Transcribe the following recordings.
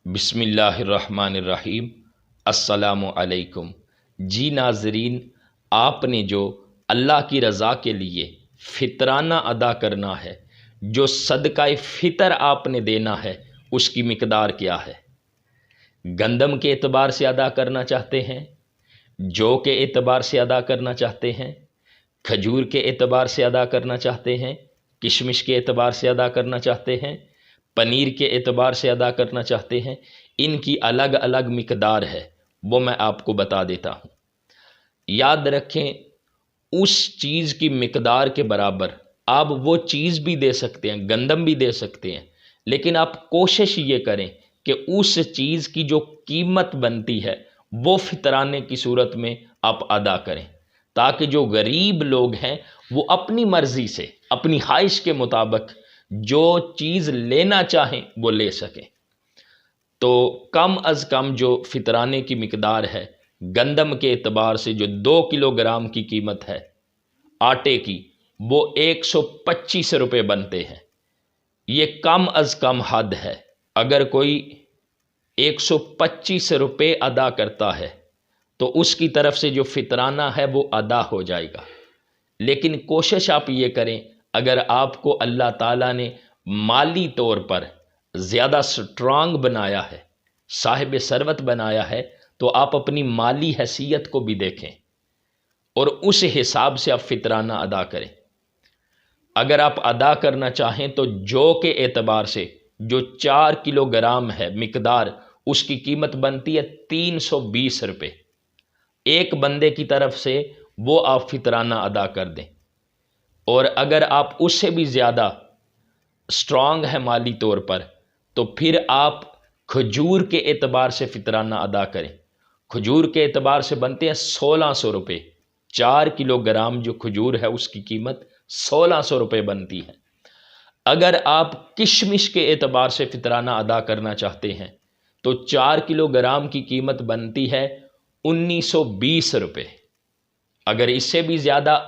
بسم اللہ الرحمن الرحیم۔ السلام علیکم۔ جی ناظرین، آپ نے جو اللہ کی رضا کے لیے فطرانہ ادا کرنا ہے، جو صدقہ فطر آپ نے دینا ہے، اس کی مقدار کیا ہے؟ گندم کے اعتبار سے ادا کرنا چاہتے ہیں، جو کے اعتبار سے ادا کرنا چاہتے ہیں، کھجور کے اعتبار سے ادا کرنا چاہتے ہیں، کشمش کے اعتبار سے ادا کرنا چاہتے ہیں، پنیر کے اعتبار سے ادا کرنا چاہتے ہیں، ان کی الگ الگ مقدار ہے، وہ میں آپ کو بتا دیتا ہوں۔ یاد رکھیں، اس چیز کی مقدار کے برابر آپ وہ چیز بھی دے سکتے ہیں، گندم بھی دے سکتے ہیں، لیکن آپ کوشش یہ کریں کہ اس چیز کی جو قیمت بنتی ہے وہ فطرانے کی صورت میں آپ ادا کریں، تاکہ جو غریب لوگ ہیں وہ اپنی مرضی سے، اپنی خواہش کے مطابق جو چیز لینا چاہیں وہ لے سکیں۔ تو کم از کم جو فطرانے کی مقدار ہے، گندم کے اعتبار سے جو 2 کلو گرام کی قیمت ہے آٹے کی، وہ 125 روپے بنتے ہیں۔ یہ کم از کم حد ہے۔ اگر کوئی 125 روپے ادا کرتا ہے تو اس کی طرف سے جو فطرانہ ہے وہ ادا ہو جائے گا۔ لیکن کوشش آپ یہ کریں، اگر آپ کو اللہ تعالیٰ نے مالی طور پر زیادہ سٹرانگ بنایا ہے، صاحب ثروت بنایا ہے، تو آپ اپنی مالی حیثیت کو بھی دیکھیں اور اس حساب سے آپ فطرانہ ادا کریں۔ اگر آپ ادا کرنا چاہیں تو جو کے اعتبار سے جو 4 کلو گرام ہے مقدار، اس کی قیمت بنتی ہے 320 روپے۔ ایک بندے کی طرف سے وہ آپ فطرانہ ادا کر دیں۔ اور اگر آپ اس سے بھی زیادہ سٹرانگ ہے مالی طور پر، تو پھر آپ کھجور کے اعتبار سے فطرانہ ادا کریں۔ کھجور کے اعتبار سے بنتے ہیں 1600 روپے۔ 4 کلو گرام جو کھجور ہے اس کی قیمت 1600 روپے بنتی ہے۔ اگر آپ کشمش کے اعتبار سے فطرانہ ادا کرنا چاہتے ہیں تو 4 کلو گرام کی قیمت بنتی ہے 1920 روپے۔ اگر اس سے بھی زیادہ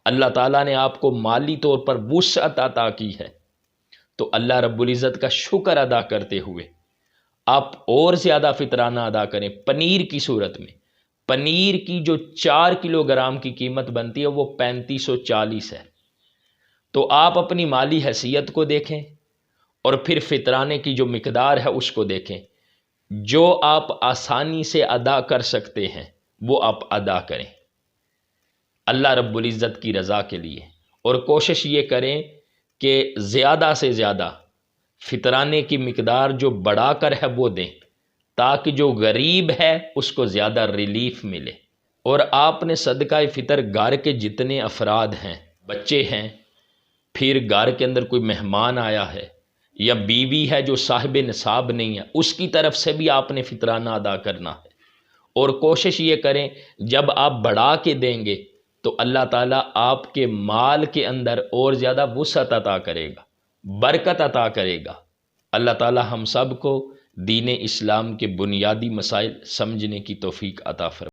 اللہ تعالیٰ نے آپ کو مالی طور پر وسعت عطا کی ہے تو اللہ رب العزت کا شکر ادا کرتے ہوئے آپ اور زیادہ فطرانہ ادا کریں۔ پنیر کی صورت میں، پنیر کی جو 4 کلو گرام کی قیمت بنتی ہے وہ 3540 ہے۔ تو آپ اپنی مالی حیثیت کو دیکھیں اور پھر فطرانے کی جو مقدار ہے اس کو دیکھیں۔ جو آپ آسانی سے ادا کر سکتے ہیں وہ آپ ادا کریں اللہ رب العزت کی رضا کے لیے، اور کوشش یہ کریں کہ زیادہ سے زیادہ فطرانے کی مقدار جو بڑھا کر ہے وہ دیں، تاکہ جو غریب ہے اس کو زیادہ ریلیف ملے۔ اور آپ نے صدقہ فطر گھر کے جتنے افراد ہیں، بچے ہیں، پھر گھر کے اندر کوئی مہمان آیا ہے یا بیوی ہے جو صاحب نصاب نہیں ہے، اس کی طرف سے بھی آپ نے فطرانہ ادا کرنا ہے۔ اور کوشش یہ کریں جب آپ بڑھا کے دیں گے تو اللہ تعالیٰ آپ کے مال کے اندر اور زیادہ وسعت عطا کرے گا، برکت عطا کرے گا۔ اللہ تعالیٰ ہم سب کو دین اسلام کے بنیادی مسائل سمجھنے کی توفیق عطا فرمائے۔